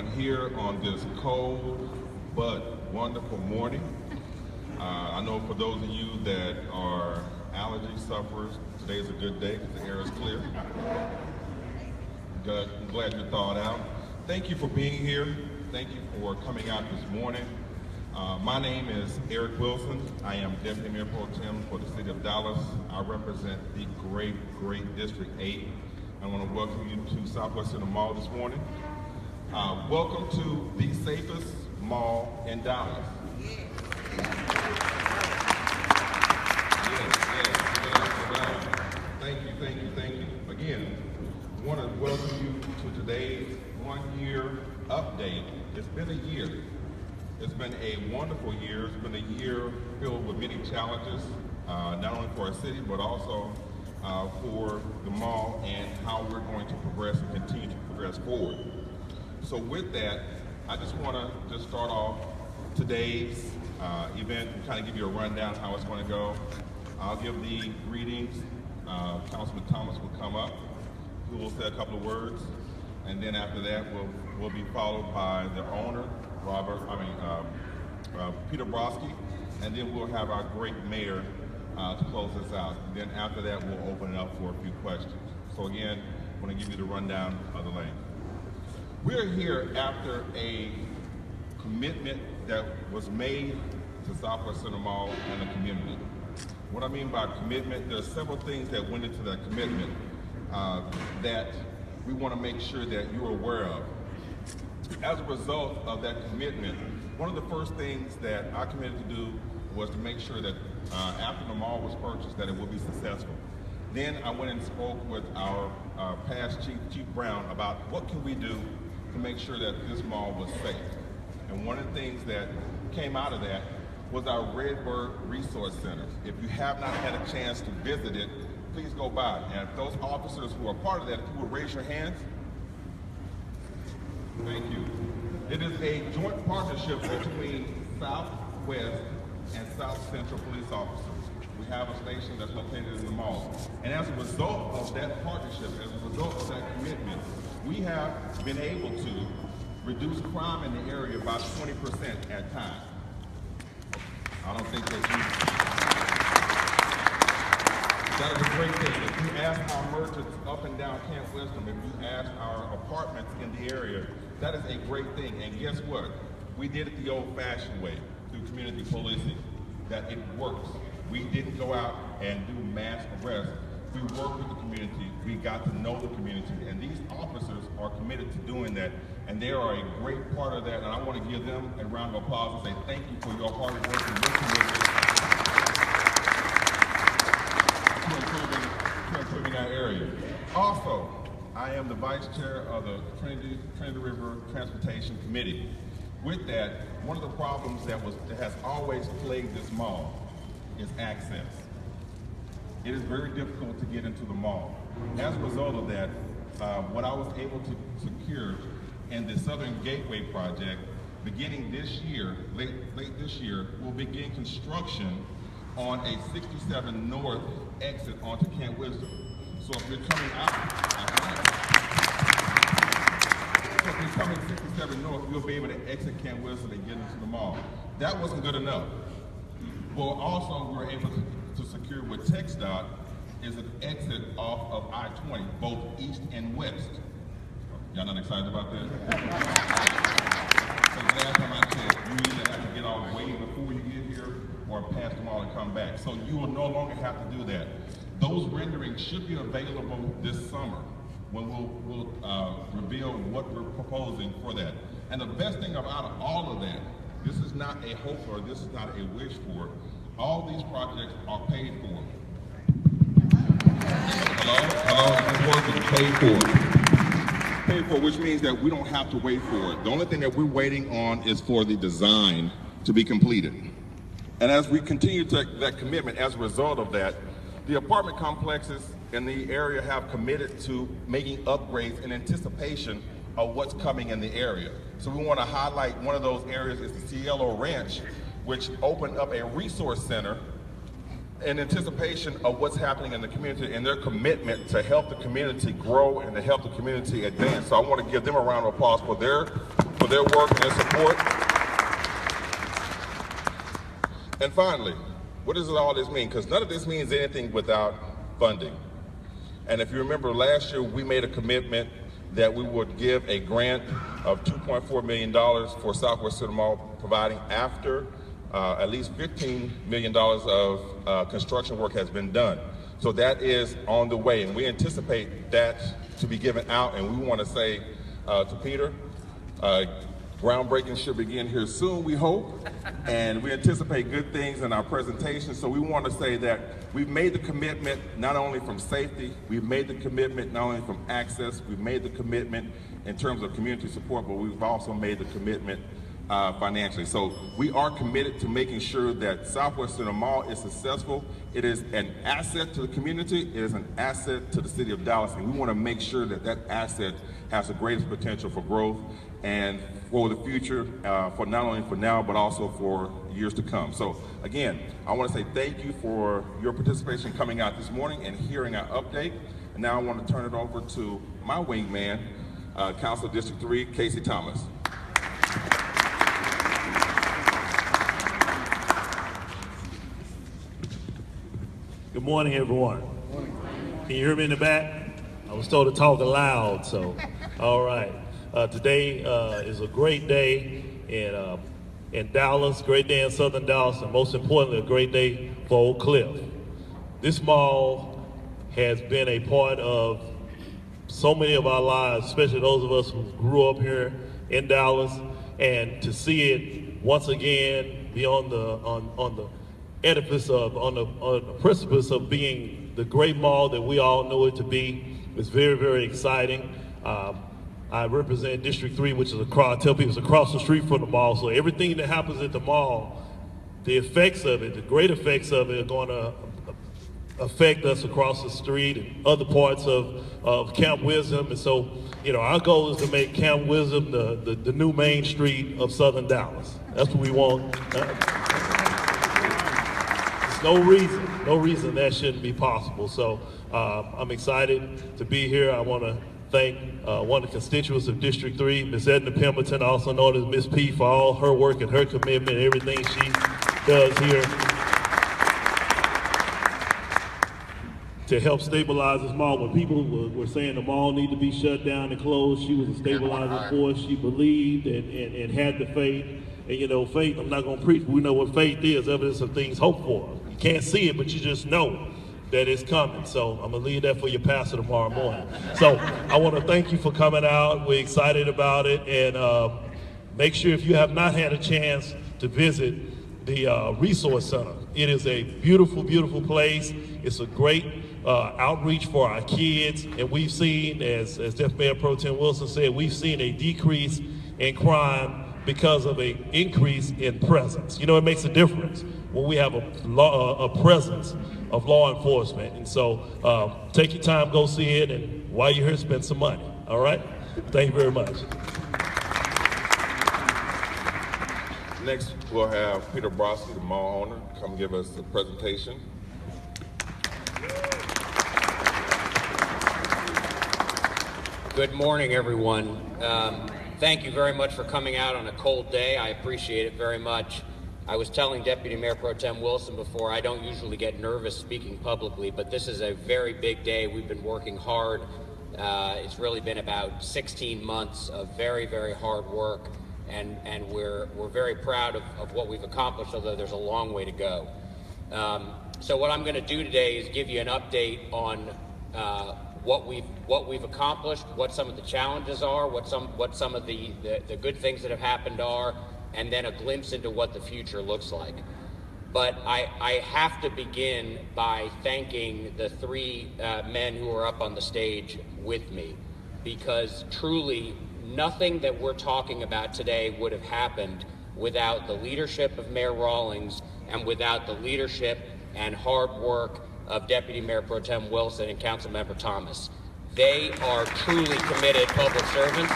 everyone here on this cold but wonderful morning. I know for those of you that are allergy sufferers, today is a good day because the air is clear. Good. I'm glad you're thawed out. Thank you for being here. Thank you for coming out this morning. My name is Eric Wilson. I am Deputy Mayor Pro Tem for the City of Dallas. I represent the great District 8. I want to welcome you to Southwest Center Mall this morning. Welcome to the safest mall in Dallas. Yes. Thank you. Again, I want to welcome you to today's one-year update. It's been a year. It's been a wonderful year. It's been a year filled with many challenges, not only for our city, but also for the mall and how we're going to progress and continue to progress forward. So with that, I just want to start off today's event and kind of give you a rundown how it's going to go. I'll give the greetings. Councilman Thomas will come up, who will say a couple of words, and then after that, we'll be followed by the owner, Peter Broski, and then we'll have our great mayor to close this out. And then after that, we'll open it up for a few questions. So again, I want to give you the rundown of the lane. We're here after a commitment that was made to Southwest Center Mall and the community. What I mean by commitment, there's several things that went into that commitment that we want to make sure that you're aware of. As a result of that commitment, one of the first things that I committed to do was to make sure that after the mall was purchased, that it would be successful. Then I went and spoke with our past Chief Brown about what can we do to make sure that this mall was safe. And one of the things that came out of that was our Redbird Resource Center. If you have not had a chance to visit it, please go by. And if those officers who are part of that, if you would raise your hands. Thank you. It is a joint partnership between Southwest and South Central police officers. We have a station that's located in the mall. And as a result of that partnership, as a result of that commitment, we have been able to reduce crime in the area by 20% at times. I don't think that is a great thing. If you ask our merchants up and down Camp Wisdom, if you ask our apartments in the area, that is a great thing. And guess what? We did it the old-fashioned way, through community policing, that it works. We didn't go out and do mass arrests. We worked with the community. We got to know the community. And these officers are committed to doing that. And they are a great part of that. And I want to give them a round of applause and say thank you for your hard work and working with us to improving our area. Also, I am the vice chair of the Trinity River Transportation Committee. With that, one of the problems that has always plagued this mall is access. It is very difficult to get into the mall. As a result of that, what I was able to secure in the Southern Gateway project, beginning this year, late this year, we'll begin construction on a 67 North exit onto Camp Wisdom. So if you're coming out, so if you're coming 67 North, you'll be able to exit Camp Wisdom and get into the mall. That wasn't good enough. Well, also we were able to secure with TxDOT is an exit off of I-20, both east and west. Y'all not excited about that? So last time I said, you either have to get off way before you get here or pass the mall and come back. So you will no longer have to do that. Those renderings should be available this summer when we'll reveal what we're proposing for that. And the best thing about all of that, this is not a hope or this is not a wish for. All these projects are paid for. Hello, it's working, paid for. Paid for, which means that we don't have to wait for it. The only thing that we're waiting on is for the design to be completed. And as we continue to that commitment, as a result of that, the apartment complexes in the area have committed to making upgrades in anticipation of what's coming in the area. So we want to highlight one of those areas is the Cielo Ranch, which opened up a resource center in anticipation of what's happening in the community and their commitment to help the community grow and to help the community advance. So I want to give them a round of applause for their for their work and support. And finally, what does all this mean? Because none of this means anything without funding. And if you remember last year, we made a commitment that we would give a grant of $2.4 million for Southwest Center Mall, providing after at least $15 million of construction work has been done. So that is on the way, and we anticipate that to be given out, and we want to say to Peter, groundbreaking should begin here soon, we hope, and we anticipate good things in our presentation. So we want to say that we've made the commitment not only from safety, we've made the commitment not only from access, we've made the commitment in terms of community support, but we've also made the commitment financially. So we are committed to making sure that Southwest Center Mall is successful. It is an asset to the community, it is an asset to the city of Dallas, and we want to make sure that that asset has the greatest potential for growth and for the future, for not only for now, but also for years to come. So again, I want to say thank you for your participation coming out this morning and hearing our update. And now I want to turn it over to my wingman, Council District 3, Casey Thomas. Good morning, everyone. Can you hear me in the back? I was told to talk loud, so all right. Today is a great day in Dallas, great day in Southern Dallas, and most importantly, a great day for Oak Cliff. This mall has been a part of so many of our lives, especially those of us who grew up here in Dallas, and to see it once again be on the edifice of, on the precipice of being the great mall that we all know it to be, is very, very exciting. I represent District 3, which is across, I tell people it's across the street from the mall, so everything that happens at the mall, the effects of it, the great effects of it are going to affect us across the street and other parts of Camp Wisdom. And so, you know, our goal is to make Camp Wisdom the new Main Street of Southern Dallas. That's what we want. There's no reason that shouldn't be possible. So I'm excited to be here. I want to thank one of the constituents of District 3, Ms. Edna Pemberton, also known as Ms. P, for all her work and her commitment and everything she does here to help stabilize this mall. When people were saying the mall need to be shut down and closed, she was a stabilizing force. She believed and had the faith. And you know, faith, I'm not going to preach, but we know what faith is, evidence of things hoped for. You can't see it, but you just know that it's coming. So I'm gonna leave that for your pastor tomorrow morning. So I want to thank you for coming out. We're excited about it, and make sure if you have not had a chance to visit the Resource Center. It is a beautiful, beautiful place. It's a great outreach for our kids, and we've seen, as Deputy Mayor Pro Tem Wilson said, we've seen a decrease in crime because of an increase in presence. You know, it makes a difference when we have a presence of law enforcement. And so take your time, go see it, and while you're here, spend some money, all right? Thank you very much. Next, we'll have Peter Brodsky, the mall owner, come give us the presentation. Good morning, everyone. Thank you very much for coming out on a cold day. I appreciate it very much. I was telling Deputy Mayor Pro Tem Wilson before, I don't usually get nervous speaking publicly, but this is a very big day. We've been working hard. It's really been about 16 months of very, very hard work, and we're very proud of what we've accomplished, although there's a long way to go. So what I'm going to do today is give you an update on what we've accomplished, what some of the challenges are, what some of the good things that have happened are, and then a glimpse into what the future looks like. But I have to begin by thanking the three men who are up on the stage with me, because truly nothing that we're talking about today would have happened without the leadership of Mayor Rawlings and without the leadership and hard work of Deputy Mayor Pro Tem Wilson and Councilmember Thomas. They are truly committed public servants,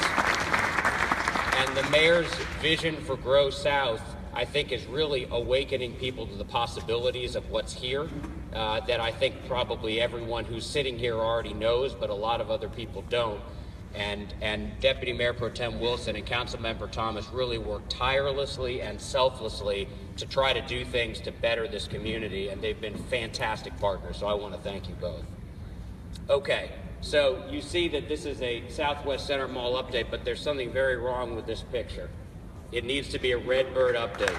and the mayor's vision for Grow South, I think, is really awakening people to the possibilities of what's here, that I think probably everyone who's sitting here already knows, but a lot of other people don't. And Deputy Mayor Pro Tem Wilson and Councilmember Thomas really worked tirelessly and selflessly to try to do things to better this community, and they've been fantastic partners, so I want to thank you both. Okay, so you see that this is a Southwest Center Mall update, but there's something very wrong with this picture. It needs to be a Redbird update.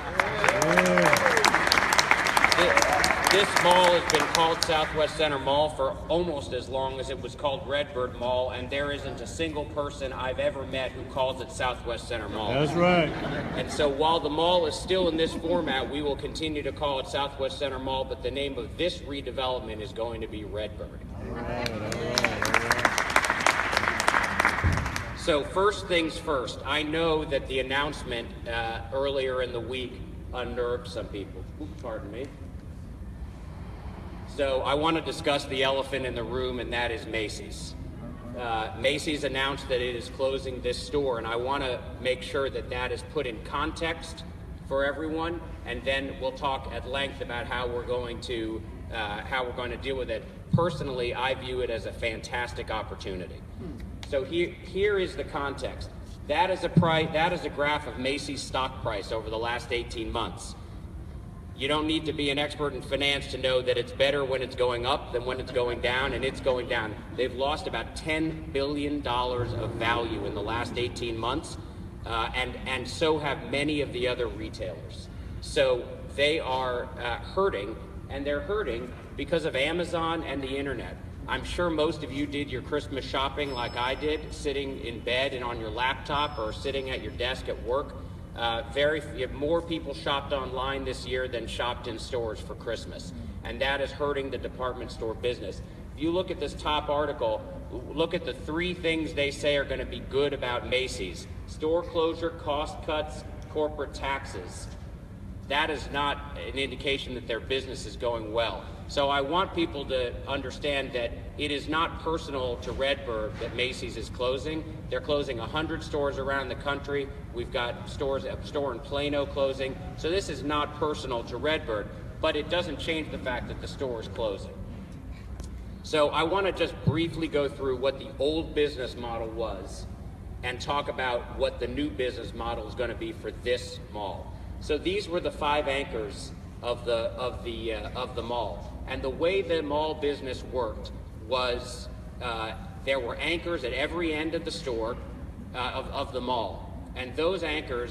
This mall has been called Southwest Center Mall for almost as long as it was called Redbird Mall, and there isn't a single person I've ever met who calls it Southwest Center Mall. That's right. And so while the mall is still in this format, we will continue to call it Southwest Center Mall, but the name of this redevelopment is going to be Redbird. All right, all right. So first things first, I know that the announcement earlier in the week unnerved some people. Oops, pardon me. So I want to discuss the elephant in the room, and that is Macy's. Macy's announced that it is closing this store, and I want to make sure that that is put in context for everyone, and then we'll talk at length about how we're going to deal with it. Personally, I view it as a fantastic opportunity. So here is the context. That is a graph of Macy's stock price over the last 18 months. You don't need to be an expert in finance to know that it's better when it's going up than when it's going down, and it's going down. They've lost about $10 billion of value in the last 18 months, and so have many of the other retailers. So they are hurting, and they're hurting because of Amazon and the internet. I'm sure most of you did your Christmas shopping like I did, sitting in bed and on your laptop or sitting at your desk at work. More people shopped online this year than shopped in stores for Christmas, and that is hurting the department store business. If you look at this top article, look at the 3 things they say are going to be good about Macy's: store closure, cost cuts, corporate taxes. That is not an indication that their business is going well. So I want people to understand that it is not personal to Redbird that Macy's is closing. They're closing 100 stores around the country. We've got a store in Plano closing. So this is not personal to Redbird, but it doesn't change the fact that the store is closing. So I want to just briefly go through what the old business model was and talk about what the new business model is going to be for this mall. So these were the 5 anchors of the mall. And the way the mall business worked was there were anchors at every end of the store of the mall, and those anchor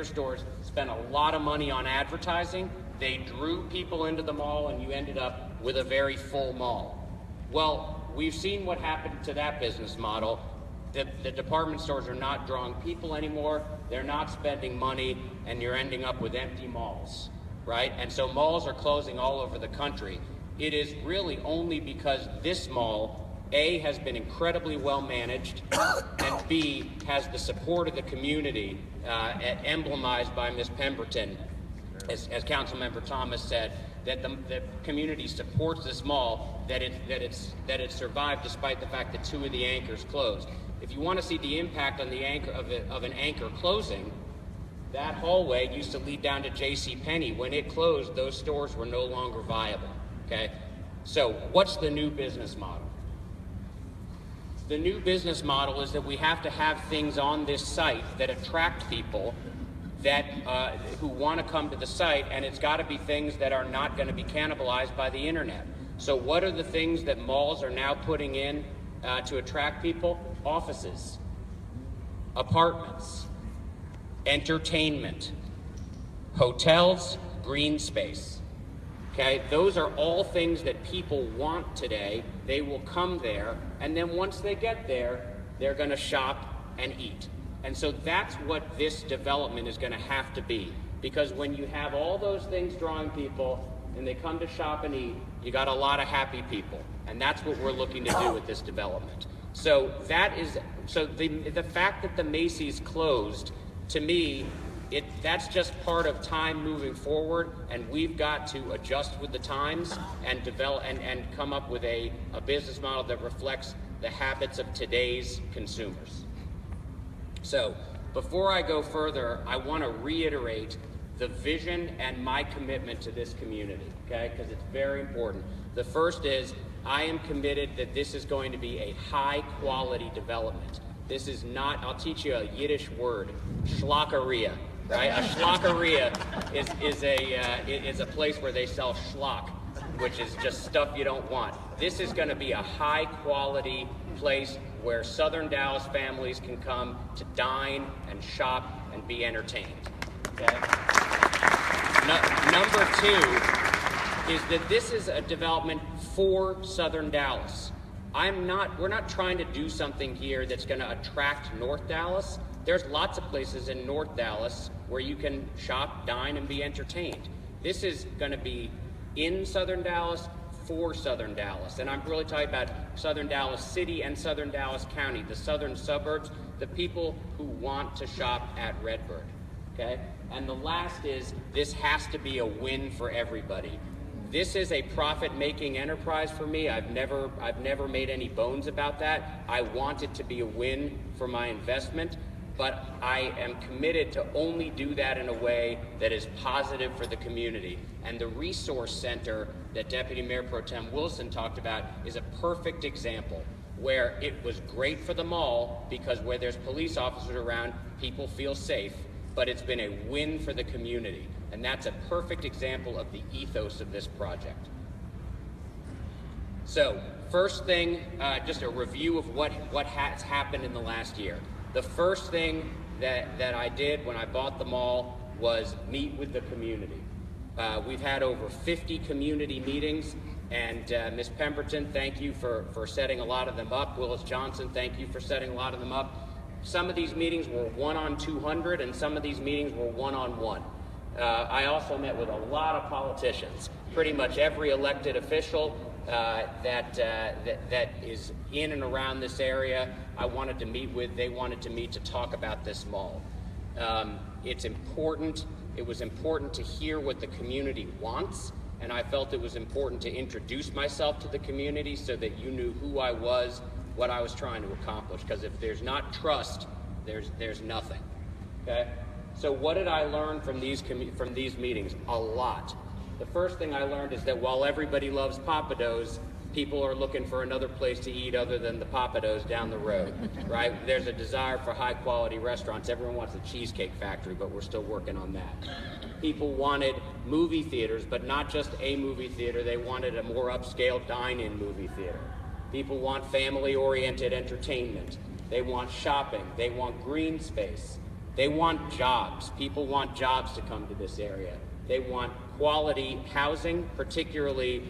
stores spent a lot of money on advertising. They drew people into the mall, and you ended up with a very full mall. Well, we've seen what happened to that business model. The department stores are not drawing people anymore. They're not spending money, and you're ending up with empty malls. Right? And so malls are closing all over the country. It is really only because this mall, A, has been incredibly well managed, and B, has the support of the community, emblemized by Ms. Pemberton, as Councilmember Thomas said, that the community supports this mall, that it survived despite the fact that 2 of the anchors closed. If you want to see the impact on the anchor of an anchor closing, that hallway used to lead down to JCPenney. When it closed, those stores were no longer viable, okay? So what's the new business model? The new business model is that we have to have things on this site that attract people that who want to come to the site, and it's got to be things that are not going to be cannibalized by the internet. So what are the things that malls are now putting in to attract people? Offices, apartments, entertainment, hotels, green space. Okay, those are all things that people want today. They will come there, and then once they get there, they're going to shop and eat. And so that's what this development is going to have to be, because when you have all those things drawing people and they come to shop and eat, you got a lot of happy people, and that's what we're looking to do with this development. So the fact that the Macy's closed, to me, that's just part of time moving forward, and we've got to adjust with the times and develop and come up with a business model that reflects the habits of today's consumers. So before I go further, I want to reiterate the vision and my commitment to this community, okay? Because it's very important. The first is I am committed that this is going to be a high quality development. This is not, I'll teach you a Yiddish word, schlockeria, right? A schlockeria is a place where they sell schlock, which is just stuff you don't want. This is going to be a high quality place where Southern Dallas families can come to dine and shop and be entertained. Okay? Number two is that this is a development for Southern Dallas. We're not trying to do something here that's going to attract North Dallas. There's lots of places in North Dallas where you can shop, dine, and be entertained. This is going to be in Southern Dallas, for Southern Dallas. And I'm really talking about Southern Dallas City and Southern Dallas County, the southern suburbs, the people who want to shop at Redbird, okay? And the last is, this has to be a win for everybody. This is a profit-making enterprise for me. I've never made any bones about that. I want it to be a win for my investment, but I am committed to only do that in a way that is positive for the community. And the resource center that Deputy Mayor Pro Tem Wilson talked about is a perfect example, where it was great for the mall because where there's police officers around, people feel safe, but it's been a win for the community. And that's a perfect example of the ethos of this project. So, first thing, just a review of what has happened in the last year. The first thing that I did when I bought the mall was meet with the community. We've had over 50 community meetings, and Ms. Pemberton, thank you for setting a lot of them up. Willis Johnson, thank you for setting a lot of them up. Some of these meetings were 1 on 200, and some of these meetings were 1 on 1. I also met with a lot of politicians, pretty much every elected official that is in and around this area. I wanted to meet with, they wanted to meet to talk about this mall. It's important, it was important to hear what the community wants, and I felt it was important to introduce myself to the community so that you knew who I was, what I was trying to accomplish, because if there's not trust, there's nothing, okay? So what did I learn from these meetings? A lot. The first thing I learned is that while everybody loves Pappadeaux's, people are looking for another place to eat other than the Pappadeaux's down the road, right? There's a desire for high quality restaurants. Everyone wants a Cheesecake Factory, but we're still working on that. People wanted movie theaters, but not just a movie theater. They wanted a more upscale dine-in movie theater. People want family-oriented entertainment. They want shopping. They want green space. They want jobs. People want jobs to come to this area. They want quality housing, particularly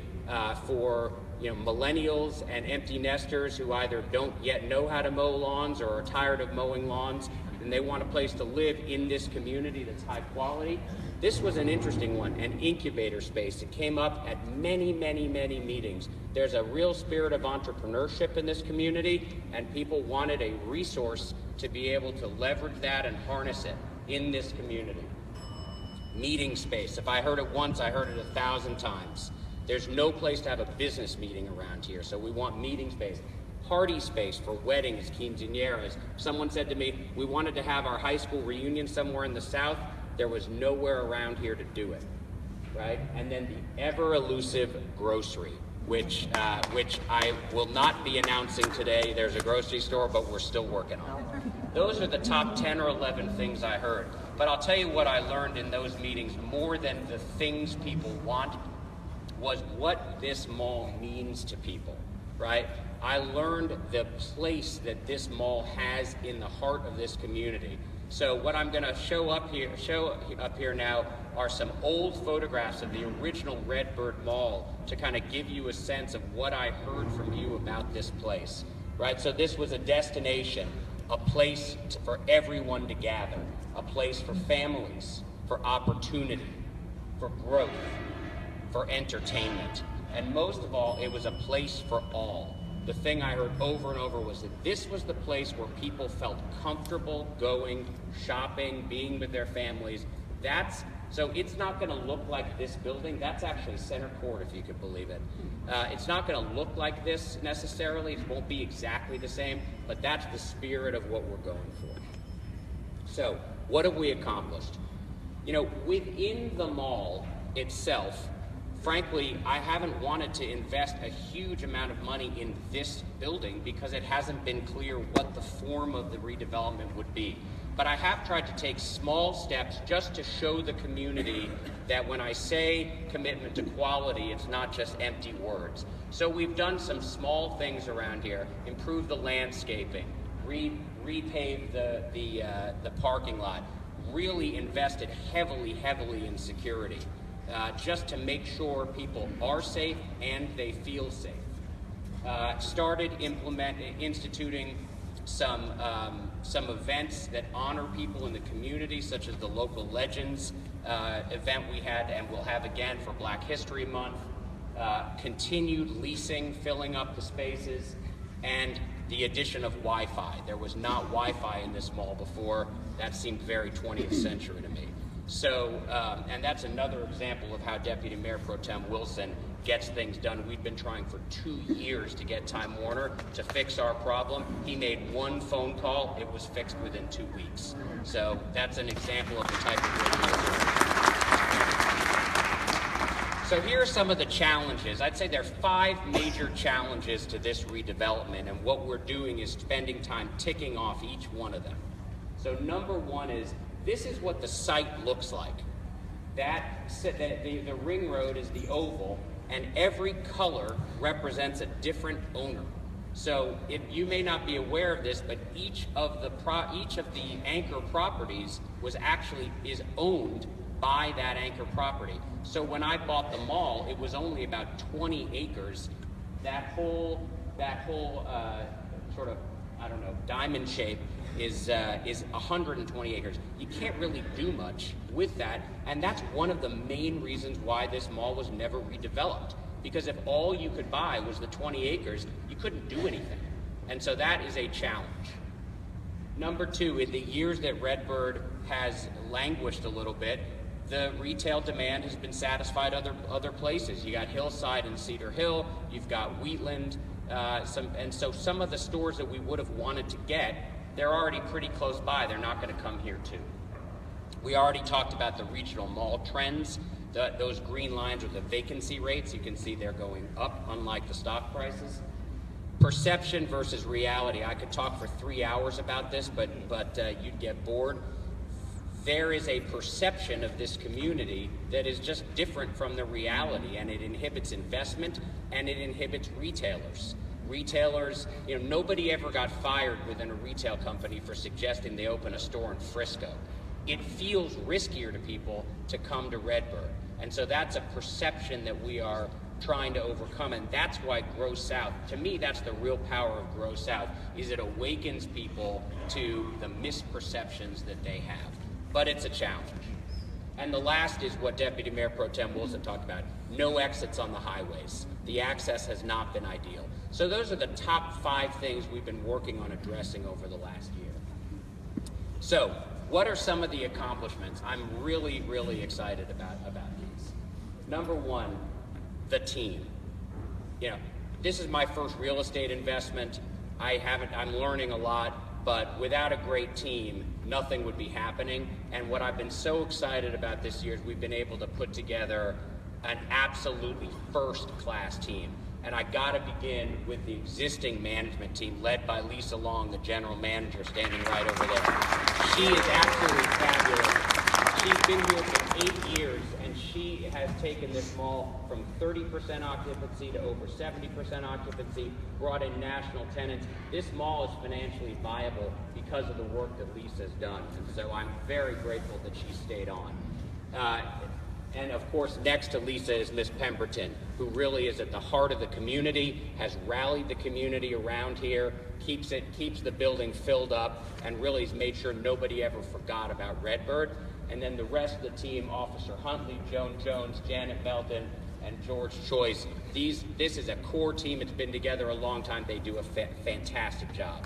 for millennials and empty nesters who either don't yet know how to mow lawns or are tired of mowing lawns, and they want a place to live in this community that's high quality. This was an interesting one, an incubator space. It came up at many, many, many meetings. There's a real spirit of entrepreneurship in this community, and people wanted a resource to be able to leverage that and harness it in this community. Meeting space. If I heard it once, I heard it 1,000 times. There's no place to have a business meeting around here, so we want meeting space. Party space for weddings, quinceañeras. Someone said to me, we wanted to have our high school reunion somewhere in the South. There was nowhere around here to do it, right? And then the ever elusive grocery, which I will not be announcing today. There's a grocery store, but we're still working on it. Those are the top 10 or 11 things I heard. But I'll tell you what I learned in those meetings more than the things people want was what this mall means to people, right? I learned the place that this mall has in the heart of this community. So what I'm going to show up here now are some old photographs of the original Redbird Mall to kind of give you a sense of what I heard from you about this place, right? So this was a destination, a place for everyone to gather, a place for families, for opportunity, for growth, for entertainment, and most of all, it was a place for all. The thing I heard over and over was that this was the place where people felt comfortable going, shopping, being with their families. So it's not going to look like this building. That's actually center court, if you could believe it. It's not going to look like this necessarily. It won't be exactly the same, but that's the spirit of what we're going for. So what have we accomplished? Within the mall itself, frankly, I haven't wanted to invest a huge amount of money in this building because it hasn't been clear what the form of the redevelopment would be. But I have tried to take small steps just to show the community that when I say commitment to quality, it's not just empty words. So we've done some small things around here, improved the landscaping, repaved the parking lot, really invested heavily in security, just to make sure people are safe and they feel safe. Started instituting some events that honor people in the community, such as the Local Legends event we had and will have again for Black History Month. Continued leasing, filling up the spaces, and the addition of Wi-Fi. There was not Wi-Fi in this mall before. That seemed very 20th century to me. So, and that's another example of how Deputy Mayor Pro Tem Wilson gets things done. We've been trying for 2 years to get Time Warner to fix our problem. He made one phone call, it was fixed within 2 weeks. So that's an example of the type of work we're doing. So here are some of the challenges. I'd say there are 5 major challenges to this redevelopment, and what we're doing is spending time ticking off each one of them. So number 1 is, this is what the site looks like. The ring road is the oval, and every color represents a different owner. So you may not be aware of this, but each of the anchor properties is owned by that anchor property. So when I bought the mall, it was only about 20 acres. That whole sort of, I don't know, diamond shape is 120 acres. You can't really do much with that, and that's one of the main reasons why this mall was never redeveloped. Because if all you could buy was the 20 acres, you couldn't do anything. And so that is a challenge. Number 2, in the years that Redbird has languished a little bit, the retail demand has been satisfied other places. You got Hillside and Cedar Hill, you've got Wheatland, and so some of the stores that we would have wanted to get, they're already pretty close by. They're not going to come here too. We already talked about the regional mall trends. Those green lines are the vacancy rates. You can see they're going up, unlike the stock prices. Perception versus reality. I could talk for 3 hours about this, but you'd get bored. There is a perception of this community that is just different from the reality, and it inhibits investment and it inhibits retailers. Retailers, nobody ever got fired within a retail company for suggesting they open a store in Frisco. It feels riskier to people to come to Redbird. And so that's a perception that we are trying to overcome, and that's why Grow South, to me, that's the real power of Grow South, is it awakens people to the misperceptions that they have. But it's a challenge. And the last is what Deputy Mayor Pro Tem Wilson talked about, no exits on the highways. The access has not been ideal. So those are the top 5 things we've been working on addressing over the last year. So, what are some of the accomplishments? I'm really excited about these. Number 1, the team. This is my first real estate investment. I'm learning a lot, but without a great team, nothing would be happening. And what I've been so excited about this year is we've been able to put together an absolutely first-class team. And I gotta begin with the existing management team led by Lisa Long, the general manager, standing right over there. She is absolutely fabulous. She's been here for 8 years, and she has taken this mall from 30% occupancy to over 70% occupancy, brought in national tenants. This mall is financially viable because of the work that Lisa's done. And so I'm very grateful that she stayed on. And of course, next to Lisa is Miss Pemberton, who really is at the heart of the community, has rallied the community around here, keeps the building filled up, and really has made sure nobody ever forgot about Redbird. And then the rest of the team, Officer Huntley, Joan Jones, Janet Belton, and George Choice. This is a core team. It's been together a long time. They do a fantastic job.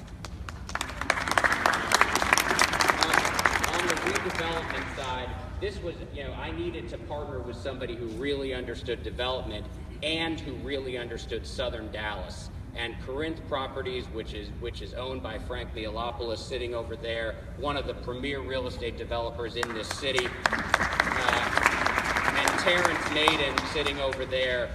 On the redevelopment side, this was, I needed to partner with somebody who really understood development and who really understood Southern Dallas. And Corinth Properties, which is owned by Frank Neolopoulos, sitting over there, one of the premier real estate developers in this city. And Terrence Naden sitting over there,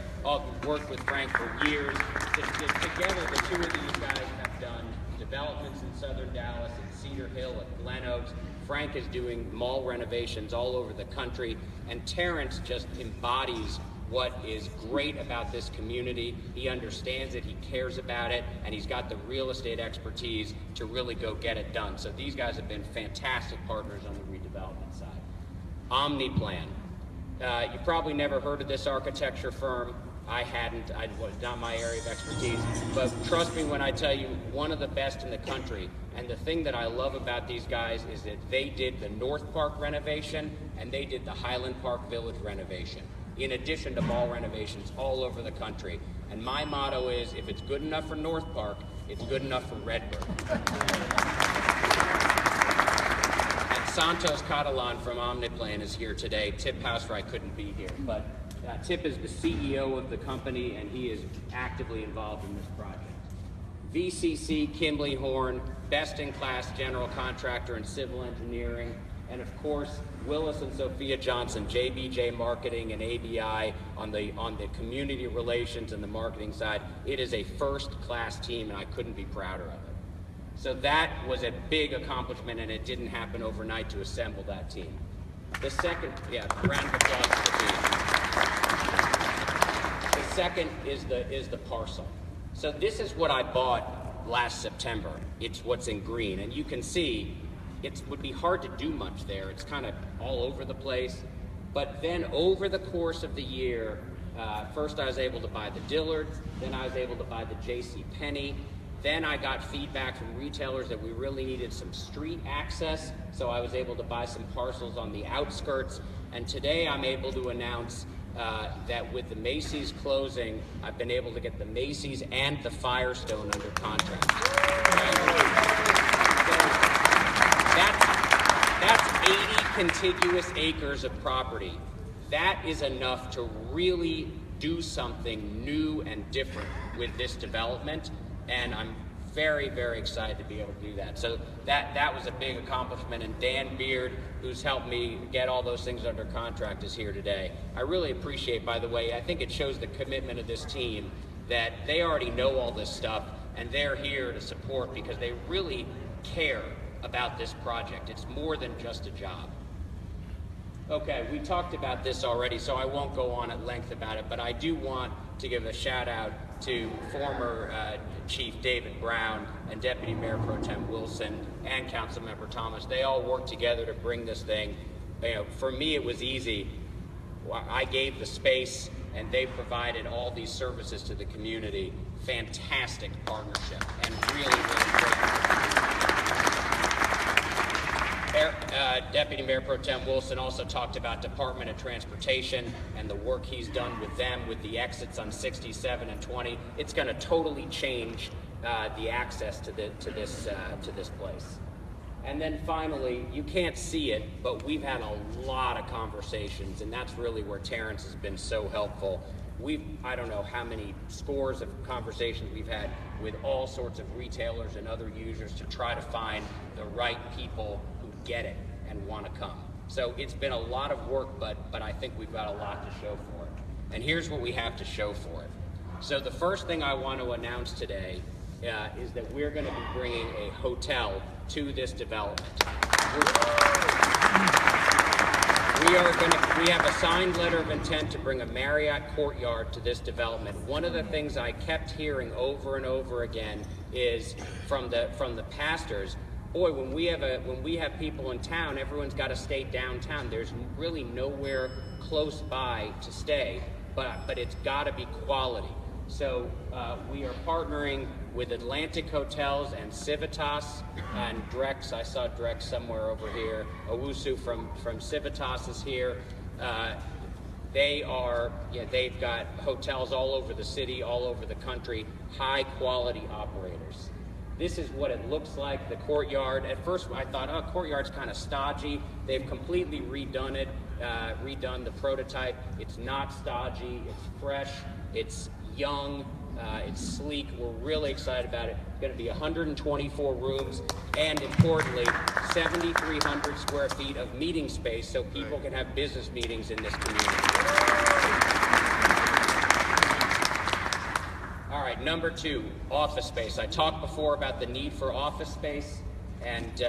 worked with Frank for years. Together, the two of these guys have done developments in Southern Dallas, in Cedar Hill, at Glen Oaks. Frank is doing mall renovations all over the country, and Terrence just embodies what is great about this community. He understands it, he cares about it, and he's got the real estate expertise to really go get it done. So these guys have been fantastic partners on the redevelopment side. Omniplan. You probably never heard of this architecture firm. I hadn't, it was not my area of expertise, but trust me when I tell you, one of the best in the country. And the thing that I love about these guys is that they did the North Park renovation and they did the Highland Park Village renovation, in addition to mall renovations all over the country. And my motto is, if it's good enough for North Park, it's good enough for Redbird. And Santos Catalan from Omniplan is here today. Tip Housefry couldn't be here, but Tip is the CEO of the company and he is actively involved in this project. VCC Kimberly Horn, best-in-class general contractor in civil engineering, and of course, Willis and Sophia Johnson, JBJ Marketing and ABI on the community relations and the marketing side. It is a first-class team, and I couldn't be prouder of it. So that was a big accomplishment, and it didn't happen overnight to assemble that team. The second, round of applause to the team. The second is the parcel. So this is what I bought last September. It's what's in green, and you can see it would be hard to do much there. It's kind of all over the place. But then over the course of the year, first I was able to buy the Dillards, then I was able to buy the J.C. Penney. Then I got feedback from retailers that we really needed some street access, so I was able to buy some parcels on the outskirts. And today I'm able to announce that with the Macy's closing, I've been able to get the Macy's and the Firestone under contract. That's 80 contiguous acres of property. That is enough to really do something new and different with this development, and I'm very, very excited to be able to do that. So that was a big accomplishment, and Dan Beard, who's helped me get all those things under contract, is here today. I really appreciate, by the way, I think it shows the commitment of this team that they already know all this stuff, and they're here to support because they really care about this project. It's more than just a job. Okay, we talked about this already, so I won't go on at length about it, but I do want to give a shout out to former Chief David Brown and Deputy Mayor Pro Tem Wilson and Councilmember Thomas. They all worked together to bring this thing. You know, for me, it was easy. I gave the space, and they provided all these services to the community. Fantastic partnership, and really, really great. Deputy Mayor Pro Tem Wilson also talked about Department of Transportation and the work he's done with them with the exits on 67 and 20. It's going to totally change the access to this place. And then finally, you can't see it, but we've had a lot of conversations, and that's really where Terrence has been so helpful. I don't know how many scores of conversations we've had with all sorts of retailers and other users to try to find the right people who get it and want to come. So it's been a lot of work, but I think we've got a lot to show for it. And here's what we have to show for it. So the first thing I want to announce today is that we're going to be bringing a hotel to this development. We have a signed letter of intent to bring a Marriott Courtyard to this development. One of the things I kept hearing over and over again is from the pastors, boy, when we have people in town, everyone's got to stay downtown. There's really nowhere close by to stay, but it's got to be quality. So we are partnering with Atlantic Hotels and Civitas and Drex. I saw Drex somewhere over here. Owusu from Civitas is here. They've got hotels all over the city, all over the country, high quality operators. This is what it looks like, the courtyard. At first I thought, oh, courtyard's kind of stodgy. They've completely redone it, redone the prototype. It's not stodgy, it's fresh, it's young, It's sleek. We're really excited about it. It's going to be 124 rooms and, importantly, 7,300 square feet of meeting space so people can have business meetings in this community. All right, number 2, office space. I talked before about the need for office space and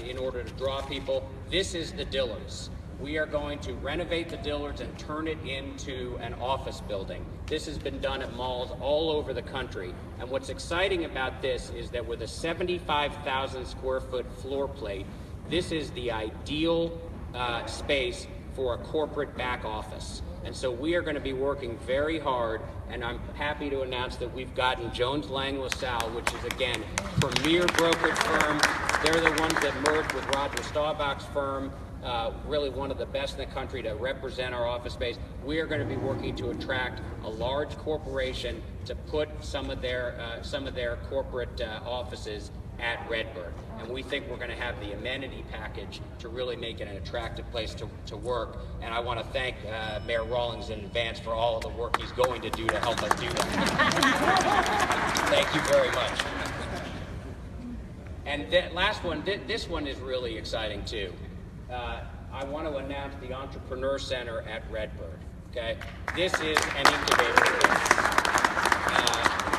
in order to draw people. This is the Dillards. We are going to renovate the Dillards and turn it into an office building. This has been done at malls all over the country. And what's exciting about this is that with a 75,000 square foot floor plate, this is the ideal space for a corporate back office. And so we are going to be working very hard, and I'm happy to announce that we've gotten Jones Lang LaSalle, which is, again, premier brokerage firm. They're the ones that merged with Roger Staubach's firm. Really one of the best in the country to represent our office space. We are going to be working to attract a large corporation to put some of their corporate offices at Redbird. And we think we're going to have the amenity package to really make it an attractive place to work. And I want to thank Mayor Rawlings in advance for all of the work he's going to do to help us do that. Thank you very much. And that last one, this one is really exciting too. I want to announce the Entrepreneur Center at Redbird. Okay, this is an incubator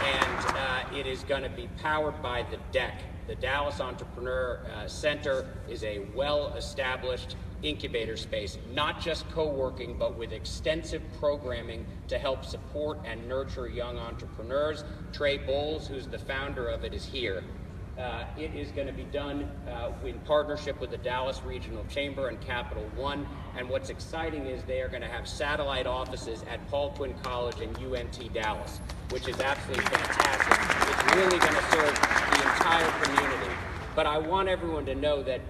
and it is going to be powered by the DEC. The Dallas Entrepreneur Center is a well-established incubator space, not just co-working, but with extensive programming to help support and nurture young entrepreneurs. Trey Bowles, who's the founder of it, is here. It is going to be done in partnership with the Dallas Regional Chamber and Capital One. And what's exciting is they are going to have satellite offices at Paul Quinn College and UNT Dallas, which is absolutely fantastic. It's really going to serve the entire community. But I want everyone to know that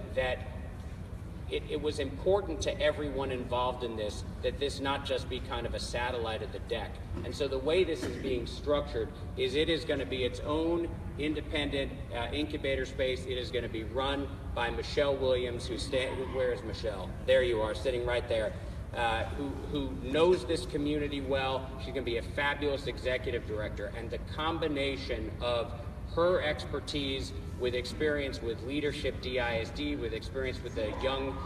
it was important to everyone involved in this that this not just be kind of a satellite of the DEC. And so the way this is being structured is it is going to be its own independent incubator space. It is going to be run by Michelle Williams, where is Michelle? There you are, sitting right there, who knows this community well. She's going to be a fabulous executive director. And the combination of her expertise with experience with leadership DISD, with experience with the young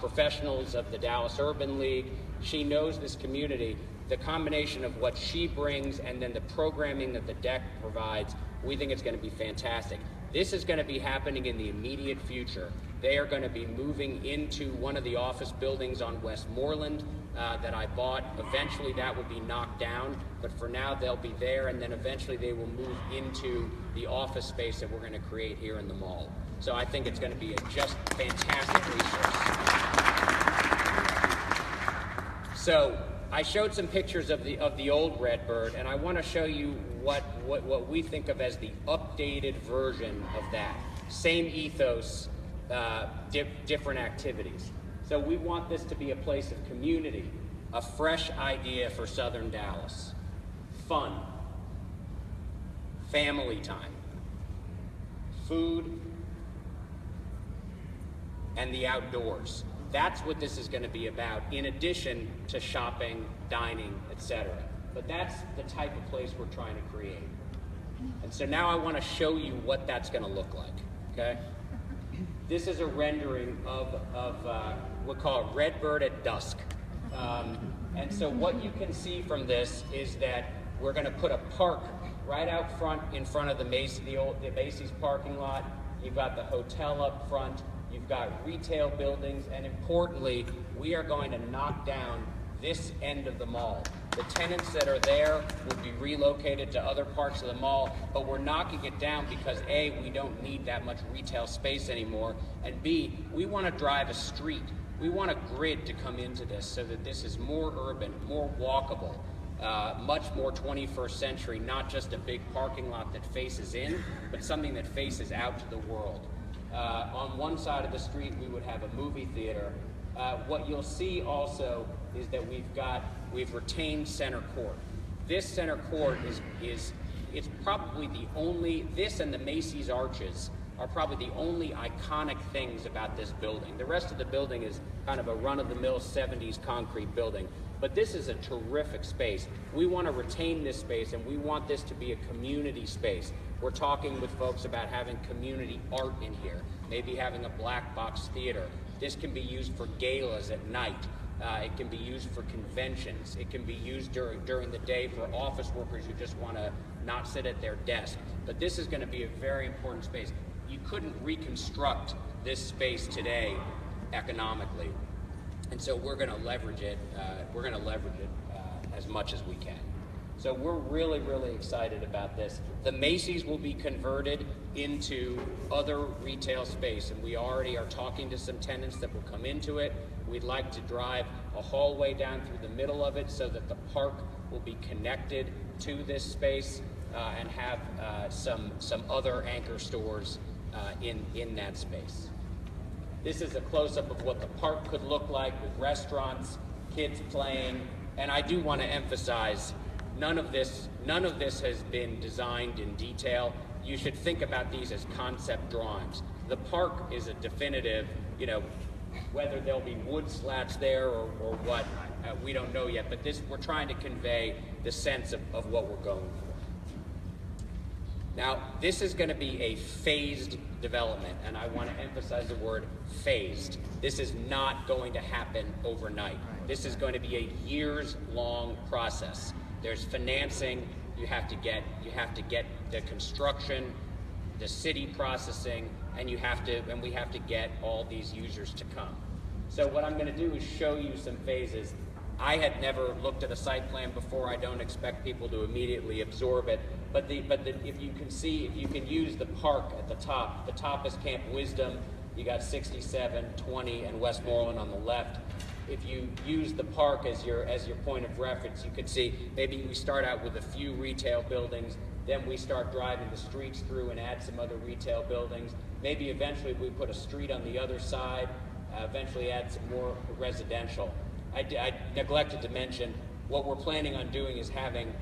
professionals of the Dallas Urban League. She knows this community. The combination of what she brings and then the programming that the DEC provides, we think it's going to be fantastic. This is going to be happening in the immediate future. They are going to be moving into one of the office buildings on Westmoreland that I bought. Eventually that will be knocked down, but for now they'll be there, and then eventually they will move into the office space that we're going to create here in the mall. So I think it's going to be a just fantastic resource. So I showed some pictures of the old Redbird, and I want to show you what we think of as the updated version of that. Same ethos, different activities. So we want this to be a place of community, a fresh idea for Southern Dallas, fun, family time, food, and the outdoors. That's what this is going to be about, in addition to shopping, dining, etc. But that's the type of place we're trying to create. And so now I want to show you what that's going to look like, okay? This is a rendering of we'll call it Redbird at dusk. And so what you can see from this is that we're going to put a park right out front in front of the Macy's parking lot. You've got the hotel up front. You've got retail buildings, and importantly, we are going to knock down this end of the mall. The tenants that are there will be relocated to other parts of the mall, but we're knocking it down because A, we don't need that much retail space anymore, and B, we want to drive a street. We want a grid to come into this so that this is more urban, more walkable, much more 21st century, not just a big parking lot that faces in, but something that faces out to the world. On one side of the street, we would have a movie theater. What you'll see also is that we've retained center court. This center court is probably the only, this and the Macy's Arches are probably the only iconic things about this building. The rest of the building is kind of a run-of-the-mill 70s concrete building. But this is a terrific space. We want to retain this space, and we want this to be a community space. We're talking with folks about having community art in here, maybe having a black box theater. This can be used for galas at night. It can be used for conventions. It can be used during the day for office workers who just want to not sit at their desk. But this is going to be a very important space. You couldn't reconstruct this space today economically. And so we're going to leverage it. As much as we can. So we're really, really excited about this. The Macy's will be converted into other retail space, and we already are talking to some tenants that will come into it. We'd like to drive a hallway down through the middle of it so that the park will be connected to this space and have some other anchor stores in that space. This is a close-up of what the park could look like with restaurants, kids playing, and I do want to emphasize none of this has been designed in detail. You should think about these as concept drawings. The park is a definitive, whether there'll be wood slats there or what, we don't know yet, but we're trying to convey the sense of what we're going for. Now, this is going to be a phased development, and I want to emphasize the word phased. This is not going to happen overnight. This is going to be a years-long process. There's financing, you have to get the construction, the city processing, and we have to get all these users to come. So what I'm going to do is show you some phases. I had never looked at a site plan before. I don't expect people to immediately absorb it. But if you can use the park at the top is Camp Wisdom. You got 67, 20, and Westmoreland on the left. If you use the park as your point of reference, you could see maybe we start out with a few retail buildings, then we start driving the streets through and add some other retail buildings. Maybe eventually we put a street on the other side, eventually add some more residential. I neglected to mention what we're planning on doing is having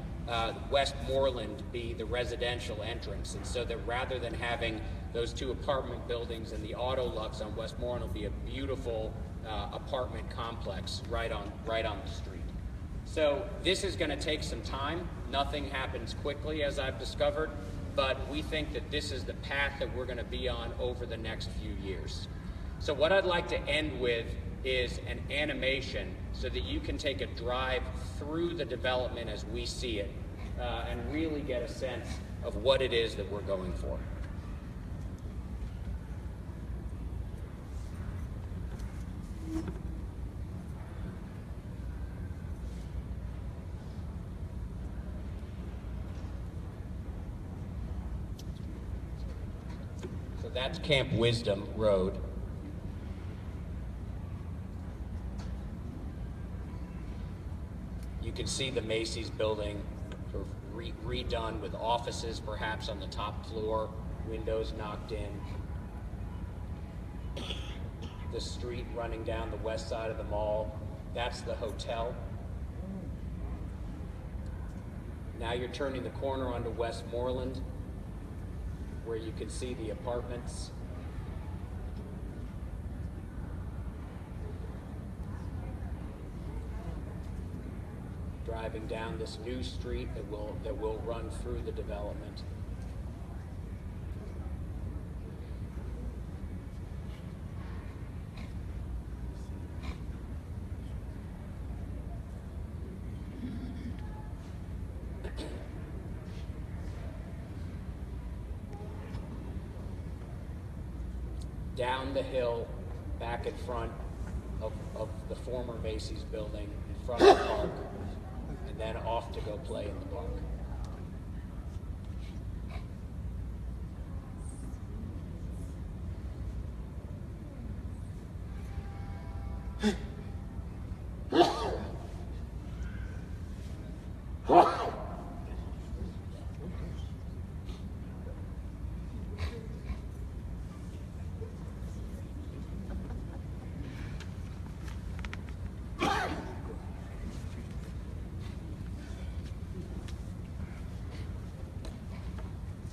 Westmoreland be the residential entrance, and so that rather than having those two apartment buildings and the auto lux on Westmoreland will be a beautiful apartment complex right on the street. So this is going to take some time. Nothing happens quickly, as I've discovered, but we think that this is the path that we're going to be on over the next few years. So what I'd like to end with is an animation so that you can take a drive through the development as we see it and really get a sense of what it is that we're going for. So that's Camp Wisdom Road. You can see the Macy's building sort of redone with offices perhaps on the top floor, windows knocked in. The street running down the west side of the mall, that's the hotel. Now you're turning the corner onto Westmoreland, where you can see the apartments. Driving down this new street that will run through the development. Down the hill, back in front of the former Macy's building, in front of the park, and then off to go play in the park.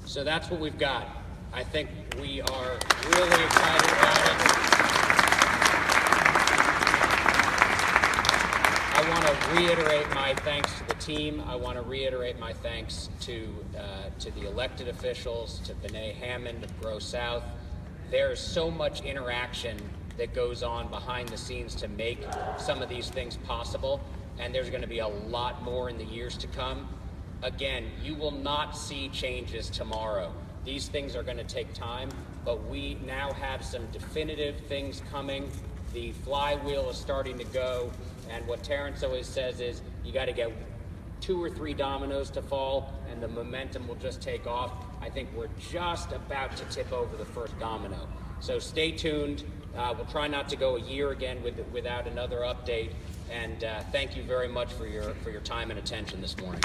So that's what we've got. I think we are really excited about it. I want to reiterate my thanks to the team. I want to reiterate my thanks to the elected officials, to Benet Hammond of Grow South. There's so much interaction that goes on behind the scenes to make some of these things possible, and there's going to be a lot more in the years to come. Again, you will not see changes tomorrow. These things are going to take time, but we now have some definitive things coming. The flywheel is starting to go, and what Terrence always says is you got to get 2 or 3 dominoes to fall, and the momentum will just take off. I think we're just about to tip over the first domino. So stay tuned. We'll try not to go a year again without another update. And thank you very much for your time and attention this morning.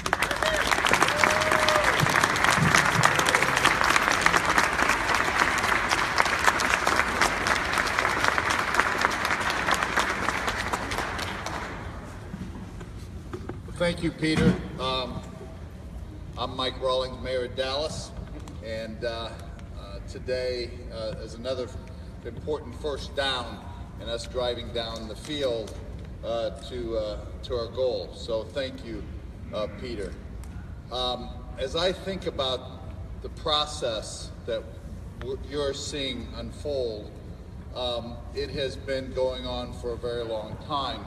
Thank you, Peter. I'm Mike Rawlings, Mayor of Dallas, and today is another important first down in us driving down the field to our goal. So thank you, Peter. As I think about the process that you're seeing unfold, it has been going on for a very long time.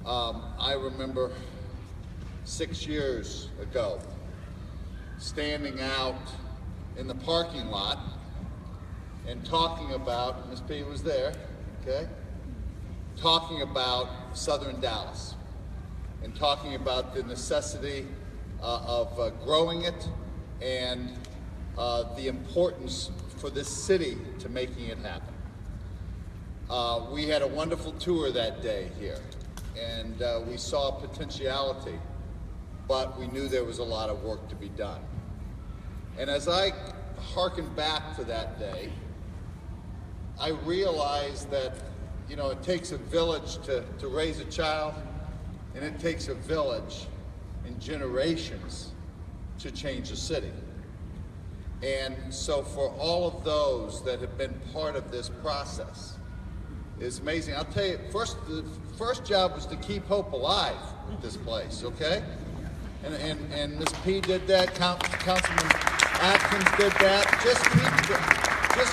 I remember 6 years ago standing out in the parking lot and talking about, Ms. P was there, okay? Talking about Southern Dallas and talking about the necessity of growing it and the importance for this city to making it happen. We had a wonderful tour that day here, and we saw potentiality, but we knew there was a lot of work to be done. And as I hearken back to that day, I realized that, you know, it takes a village to raise a child, and it takes a village and generations to change a city. And so for all of those that have been part of this process, it's amazing. I'll tell you, the first job was to keep hope alive at this place, okay? And Ms. P did that, Councilman Atkins did that. Just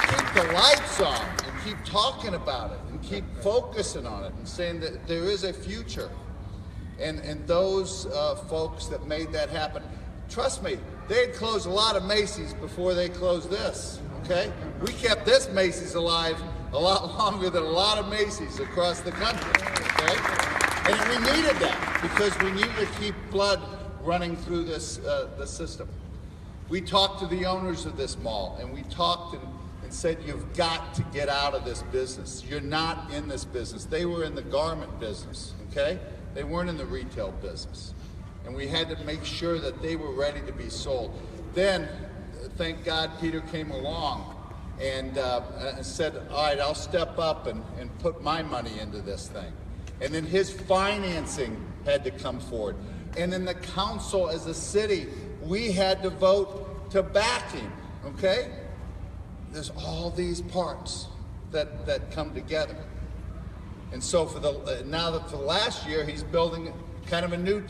keep the lights on and keep talking about it and keep focusing on it and saying that there is a future. And those folks that made that happen, trust me, they'd close a lot of Macy's before they closed this, okay? We kept this Macy's alive a lot longer than a lot of Macy's across the country, okay? And we needed that because we needed to keep blood running through this the system. We talked to the owners of this mall, and we talked and said, you've got to get out of this business. You're not in this business. They were in the garment business, okay? They weren't in the retail business. And we had to make sure that they were ready to be sold. Then, thank God, Peter came along and said, all right, I'll step up and put my money into this thing. And then his financing had to come forward. And then the council as a city, we had to vote to back him, okay? There's all these parts that come together. And so for the last year, he's building kind of a new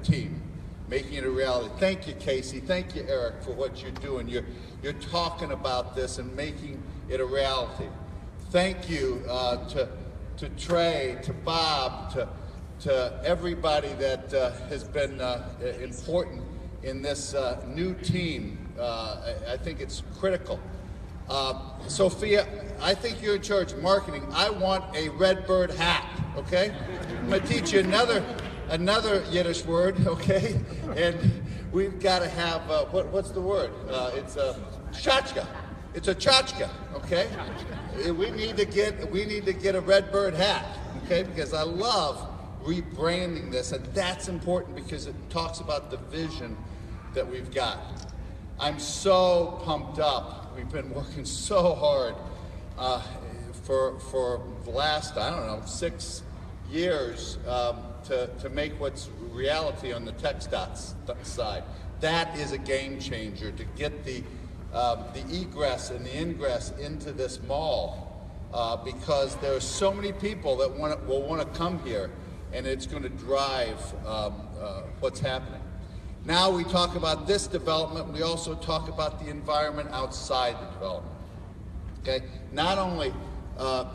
team, making it a reality. Thank you, Casey. Thank you, Eric, for what you're doing. You're talking about this and making it a reality. Thank you to Trey, to Bob, to everybody that has been important in this new team. I think it's critical. Sophia, I think you're in charge of marketing. I want a Redbird hat, okay? I'm gonna teach you another Yiddish word, okay? And we've got to have, what's the word? It's a tchotchke. It's a tchotchke, okay? We need to get a Redbird hat, okay? Because I love rebranding this, and that's important because it talks about the vision that we've got. I'm so pumped up. We've been working so hard for the last, I don't know, 6 years to make what's reality on the TxDOT side. That is a game changer to get the the egress and the ingress into this mall because there are so many people that will want to come here, and it's going to drive what's happening. Now we talk about this development, we also talk about the environment outside the development. Okay, not only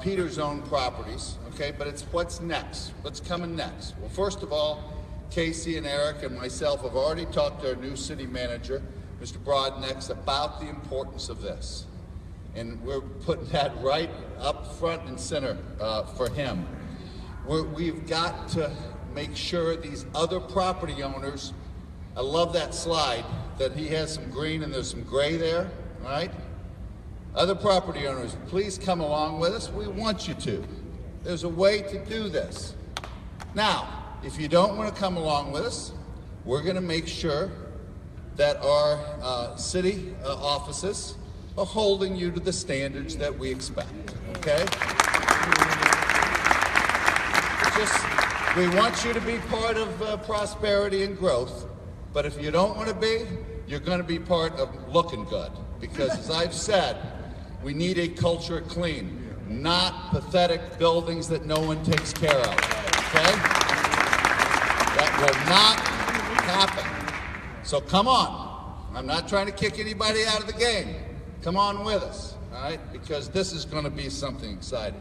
Peter's own properties, okay, but it's what's next, what's coming next. Well, first of all, Casey and Eric and myself have already talked to our new city manager, Mr. Broadnex, about the importance of this. And we're putting that right up front and center for him. We've got to make sure these other property owners, I love that slide, that he has some green and there's some gray there, all right? Other property owners, please come along with us. We want you to. There's a way to do this. Now, if you don't want to come along with us, we're going to make sure that our city offices are holding you to the standards that we expect, okay? We want you to be part of prosperity and growth, but if you don't want to be, you're going to be part of looking good. Because as I've said, we need a culture of clean, not pathetic buildings that no one takes care of, okay? That will not happen. So come on. I'm not trying to kick anybody out of the game. Come on with us, all right? Because this is going to be something exciting.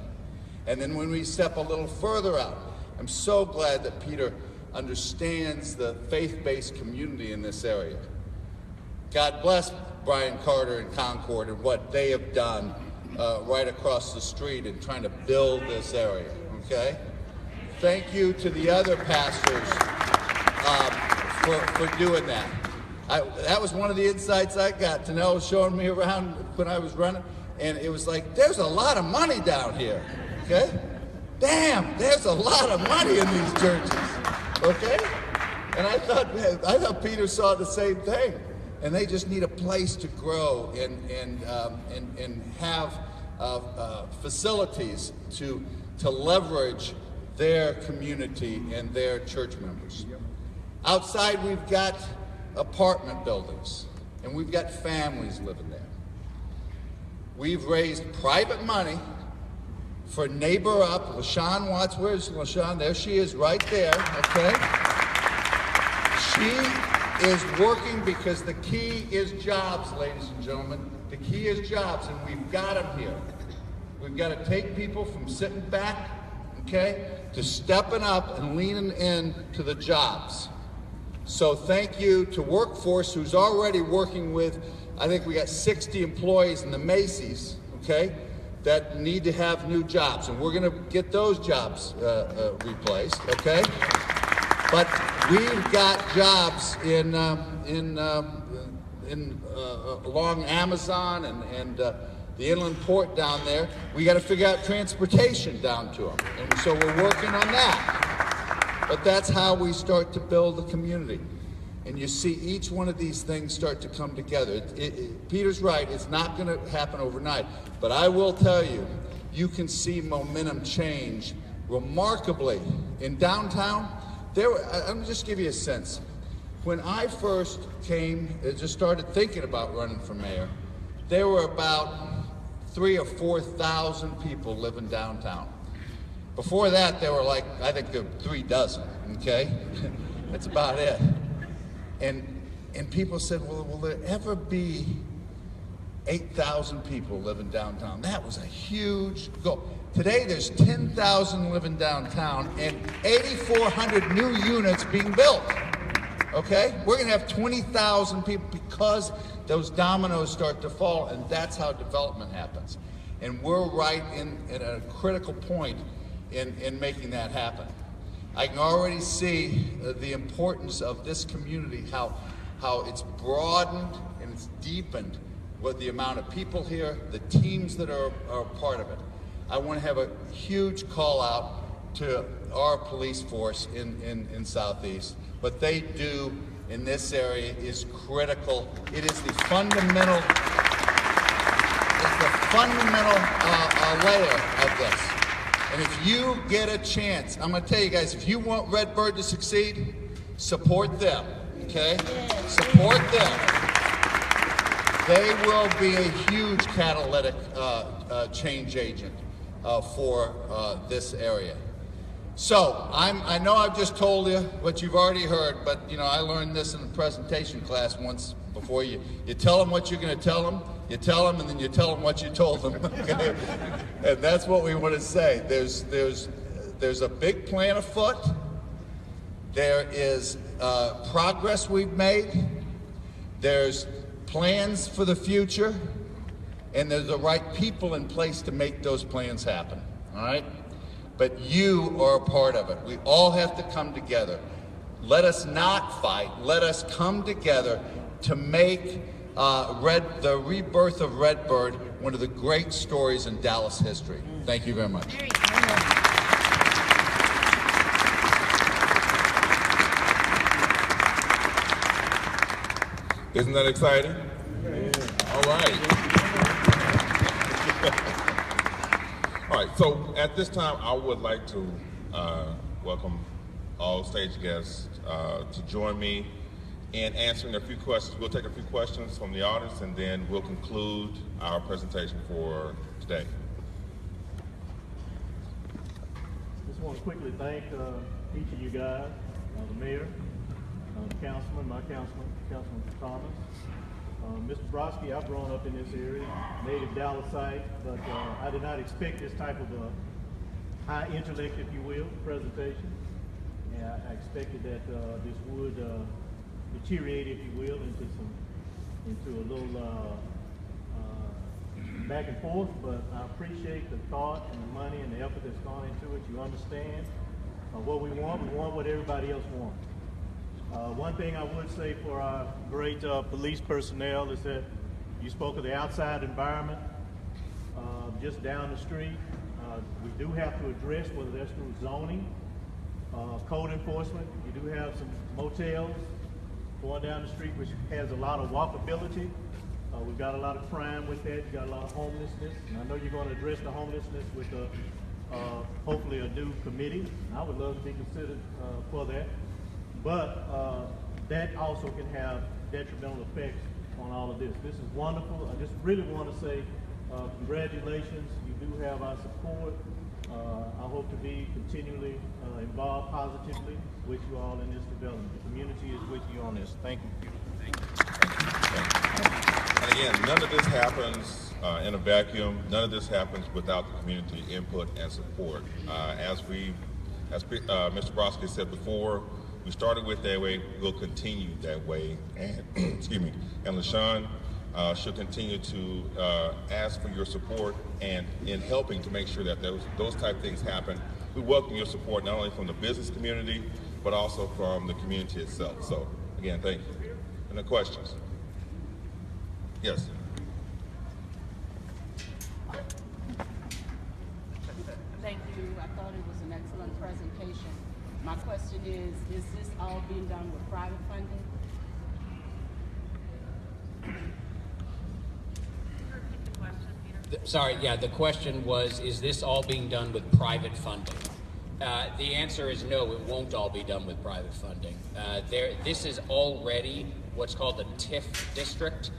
And then when we step a little further out, I'm so glad that Peter understands the faith-based community in this area. God bless Brian Carter and Concord and what they have done right across the street in trying to build this area, okay? Thank you to the other pastors for doing that. That was one of the insights I got. Tanel was showing me around when I was running, and it was like, there's a lot of money down here, okay? Damn, there's a lot of money in these churches, okay? And I thought Peter saw the same thing. And they just need a place to grow and have facilities to leverage their community and their church members. Outside, we've got apartment buildings, and we've got families living there. We've raised private money for Neighbor Up. LaShawn Watts, where's LaShawn? There she is, right there, okay? She is working because the key is jobs, ladies and gentlemen. The key is jobs, and we've got them here. We've got to take people from sitting back, okay, to stepping up and leaning in to the jobs. So thank you to Workforce, who's already working with, I think we got 60 employees in the Macy's, okay, that need to have new jobs, and we're going to get those jobs replaced, okay? But we've got jobs along Amazon and the inland port down there. We got to figure out transportation down to them, and so we're working on that. But that's how we start to build a community. And you see each one of these things start to come together. Peter's right, it's not going to happen overnight. But I will tell you, you can see momentum change remarkably. In downtown, I'm going to just give you a sense. When I first came, just started thinking about running for mayor, there were about 3,000 or 4,000 people living downtown. Before that, there were like, I think there were 3 dozen, okay? That's about it. And people said, well, will there ever be 8,000 people living downtown? That was a huge goal. Today, there's 10,000 living downtown and 8,400 new units being built, okay? We're gonna have 20,000 people because those dominoes start to fall, and that's how development happens. And we're right at a critical point in making that happen. I can already see the importance of this community, how it's broadened and it's deepened with the amount of people here, the teams that are part of it. I want to have a huge call out to our police force in Southeast. What they do in this area is critical. It is the fundamental layer of this. And if you get a chance, I'm going to tell you guys, if you want Redbird to succeed, support them, okay? Support them. They will be a huge catalytic change agent for this area. So I know I've just told you what you've already heard, but I learned this in the presentation class once before. You tell them what you're going to tell them, you tell them, and then you tell them what you told them. Okay? And that's what we want to say. There's a big plan afoot. There is progress we've made. There's plans for the future, and there's the right people in place to make those plans happen. All right? But you are a part of it. We all have to come together. Let us not fight. Let us come together to make the rebirth of Redbird one of the great stories in Dallas history. Thank you very much. Isn't that exciting? All right. All right, so at this time, I would like to welcome all stage guests to join me in answering a few questions. We'll take a few questions from the audience, and then we'll conclude our presentation for today. Just want to quickly thank each of you guys, the mayor, the councilman, my councilman, Councilman Thomas, Mr. Brodsky. I've grown up in this area, native Dallasite, but I did not expect this type of a high intellect, if you will, presentation. And I expected that this would deteriorate, if you will, into a little back and forth. But I appreciate the thought and the money and the effort that's gone into it. You understand what we want. We want what everybody else wants. One thing I would say for our great police personnel is that you spoke of the outside environment just down the street. We do have to address whether that's through zoning, code enforcement. You do have some motels going down the street which has a lot of walkability. We've got a lot of crime with that. You've got a lot of homelessness. And I know you're going to address the homelessness with hopefully a new committee. I would love to be considered for that. But that also can have detrimental effects on all of this. This is wonderful. I just really want to say congratulations. You do have our support. I hope to be continually involved positively with you all in this development. The community is with you on this. Thank you. Thank you. And again, none of this happens in a vacuum. None of this happens without the community input and support. As Mr. Brodsky said before, we started with that way, we'll continue that way. And excuse me, and LaShawn should continue to ask for your support and in helping to make sure that those type of things happen. We welcome your support not only from the business community, but also from the community itself. So again, thank you. And the questions? Yes. Thank you. I thought it was an excellent presentation. My question is this all being done with private funding? Repeat the question, Peter. Sorry, yeah, the question was, is this all being done with private funding? The answer is no, it won't all be done with private funding. This is already what's called a TIF district,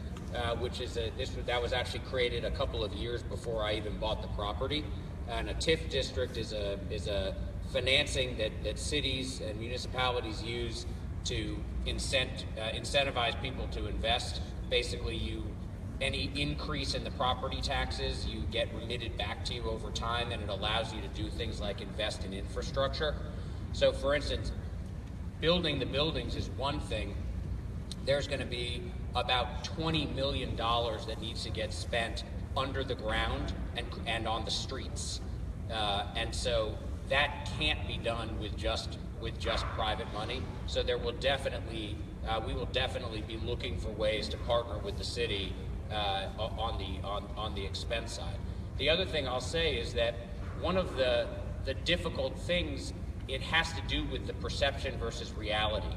which is that was actually created a couple of years before I even bought the property. And a TIF district is a financing that cities and municipalities use to incentivize people to invest. Basically, any increase in the property taxes, you get remitted back to you over time, and it allows you to do things like invest in infrastructure. So for instance, building the buildings is one thing. There's going to be about $20 million that needs to get spent under the ground and on the streets. And so that can't be done with just private money. So there will definitely, we will definitely be looking for ways to partner with the city on the expense side. The other thing I'll say is that one of the difficult things, it has to do with the perception versus reality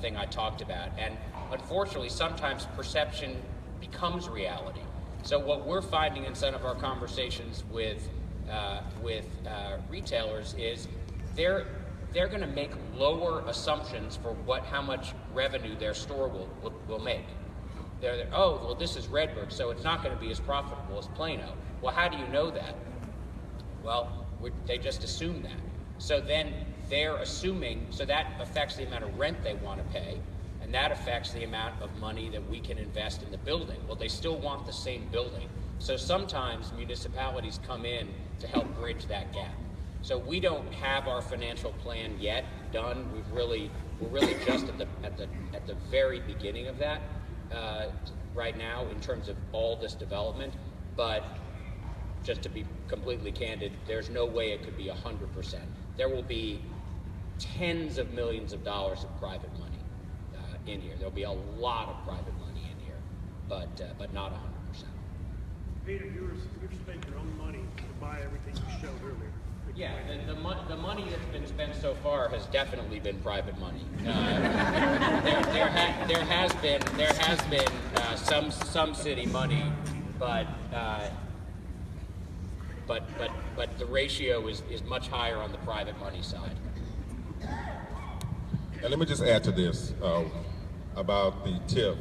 thing I talked about. And unfortunately, sometimes perception becomes reality. So what we're finding in some of our conversations with retailers is they're going to make lower assumptions for how much revenue their store will make. oh, well, this is Redbird, so it's not going to be as profitable as Plano. Well, how do you know that? Well, they just assume that. So then they're assuming, so that affects the amount of rent they want to pay, and that affects the amount of money that we can invest in the building. Well, they still want the same building. So sometimes municipalities come in to help bridge that gap. So we don't have our financial plan yet done. We're really just at the very beginning of that right now in terms of all this development. But just to be completely candid, there's no way it could be 100%. There will be tens of millions of dollars of private money in here. There'll be a lot of private money in here, but not 100%. Peter, you've spent your own money to buy everything you showed earlier. Yeah, the money that's been spent so far has definitely been private money. There has been some city money, but the ratio is much higher on the private money side. And let me just add to this about the TIF.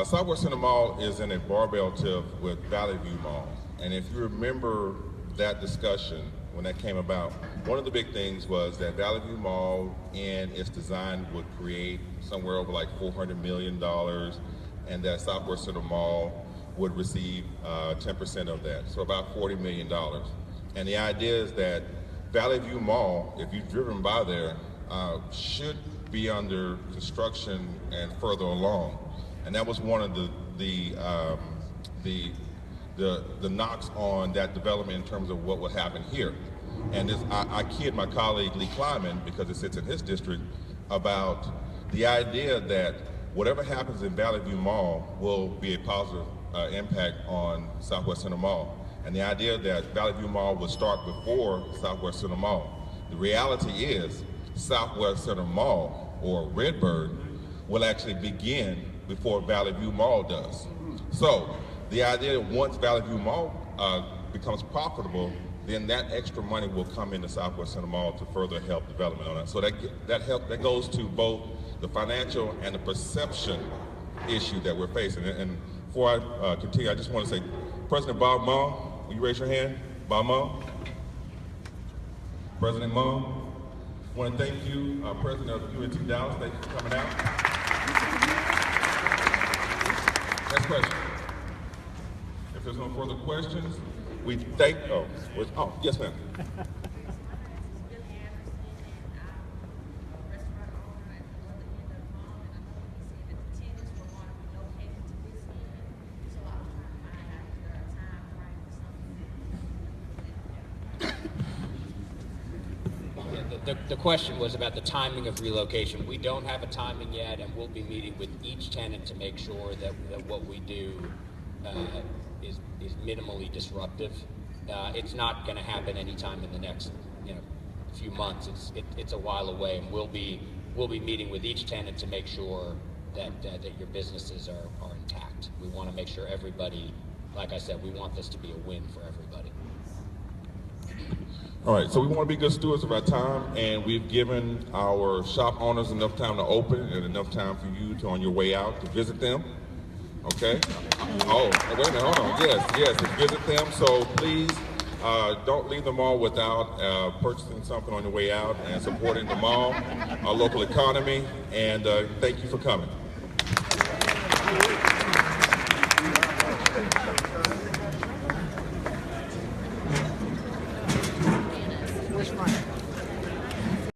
Southwest Center Mall is in a barbell TIF with Valley View Mall. And if you remember that discussion, when that came about, one of the big things was that Valley View Mall in its design would create somewhere over like $400 million, and that Southwest Center Mall would receive 10% of that, so about $40 million. And the idea is that Valley View Mall, if you've driven by there, should be under construction and further along. And that was one of the knocks on that development in terms of what would happen here. And I kid my colleague Lee Kleiman, because it sits in his district, about the idea that whatever happens in Valley View Mall will be a positive impact on Southwest Center Mall. And the idea that Valley View Mall would start before Southwest Center Mall. The reality is Southwest Center Mall, or Redbird, will actually begin before Valley View Mall does. So the idea that once Valley View Mall becomes profitable, then that extra money will come into Southwest Center Mall to further help development on that. So that goes to both the financial and the perception issue that we're facing. And before I continue, I just want to say, President Bob Mull, will you raise your hand? Bob Mull? President Mull, I want to thank you, President of UNT Dallas. Thank you for coming out. Next question. If there's no further questions, we thank, yes ma'am. The question was about the timing of relocation. We don't have a timing yet, and we'll be meeting with each tenant to make sure that what we do is minimally disruptive. It's not going to happen anytime in the next few months. It's a while away, and we'll be meeting with each tenant to make sure that your businesses are intact. We want to make sure everybody, like I said, we want this to be a win for everybody. All right, so we want to be good stewards of our time, and we've given our shop owners enough time to open and enough time for you to, on your way out, to visit them. Okay? Oh, wait a minute, hold on. Yes, to visit them. So please don't leave the mall without purchasing something on your way out and supporting the mall, our local economy, and thank you for coming.